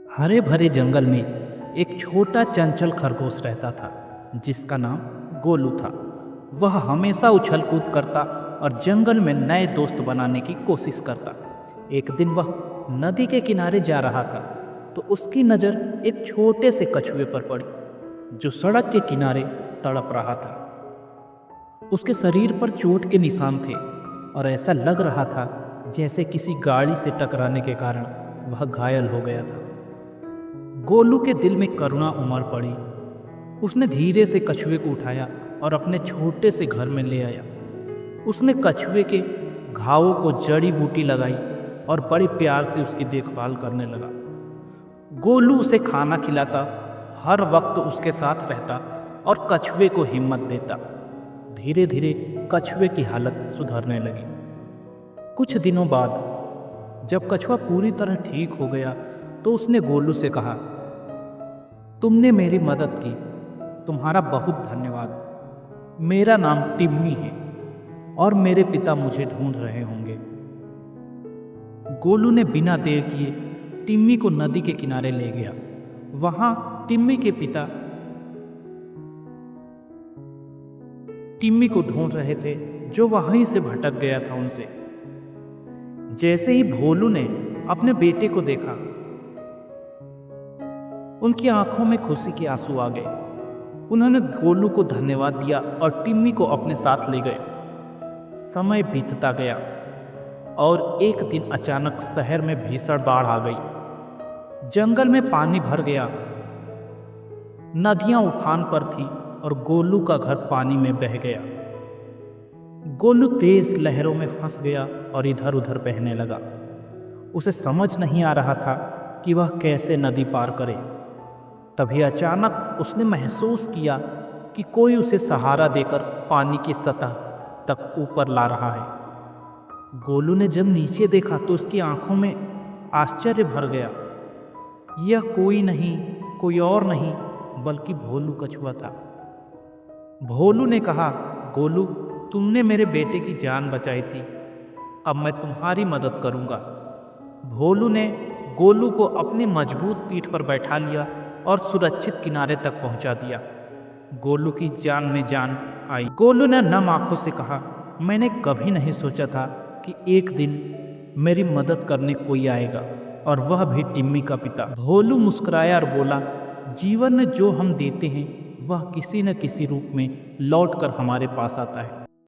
हरे भरे जंगल में एक छोटा चंचल खरगोश रहता था जिसका नाम गोलू था। वह हमेशा उछल कूद करता और जंगल में नए दोस्त बनाने की कोशिश करता। एक दिन वह नदी के किनारे जा रहा था तो उसकी नज़र एक छोटे से कछुए पर पड़ी जो सड़क के किनारे तड़प रहा था। उसके शरीर पर चोट के निशान थे और ऐसा लग रहा था जैसे किसी गाड़ी से टकराने के कारण वह घायल हो गया था। गोलू के दिल में करुणा उमड़ पड़ी। उसने धीरे से कछुए को उठाया और अपने छोटे से घर में ले आया। उसने कछुए के घावों को जड़ी बूटी लगाई और बड़े प्यार से उसकी देखभाल करने लगा। गोलू उसे खाना खिलाता, हर वक्त उसके साथ रहता और कछुए को हिम्मत देता। धीरे धीरे कछुए की हालत सुधरने लगी। कुछ दिनों बाद जब कछुआ पूरी तरह ठीक हो गया तो उसने गोलू से कहा, तुमने मेरी मदद की, तुम्हारा बहुत धन्यवाद। मेरा नाम टिम्मी है और मेरे पिता मुझे ढूंढ रहे होंगे। गोलू ने बिना देर किए टिम्मी को नदी के किनारे ले गया। वहां टिम्मी के पिता टिम्मी को ढूंढ रहे थे जो वहीं से भटक गया था उनसे। जैसे ही भोलू ने अपने बेटे को देखा, उनकी आंखों में खुशी के आंसू आ गए। उन्होंने गोलू को धन्यवाद दिया और टिम्मी को अपने साथ ले गए। समय बीतता गया और एक दिन अचानक शहर में भीषण बाढ़ आ गई। जंगल में पानी भर गया, नदियां उफान पर थी और गोलू का घर पानी में बह गया। गोलू तेज लहरों में फंस गया और इधर उधर बहने लगा। उसे समझ नहीं आ रहा था कि वह कैसे नदी पार करे। तभी अचानक उसने महसूस किया कि कोई उसे सहारा देकर पानी की सतह तक ऊपर ला रहा है। गोलू ने जब नीचे देखा तो उसकी आंखों में आश्चर्य भर गया। यह कोई और नहीं बल्कि भोलू कछुआ था। भोलू ने कहा, गोलू, तुमने मेरे बेटे की जान बचाई थी, अब मैं तुम्हारी मदद करूंगा। भोलू ने गोलू को अपनी मजबूत पीठ पर बैठा लिया और सुरक्षित किनारे तक पहुंचा दिया। गोलू की जान में जान आई। गोलू ने नम आंखों से कहा, मैंने कभी नहीं सोचा था कि एक दिन मेरी मदद करने कोई आएगा, और वह भी टिम्मी का पिता। भोलू मुस्कुराया और बोला, जीवन में जो हम देते हैं वह किसी न किसी रूप में लौट कर हमारे पास आता है।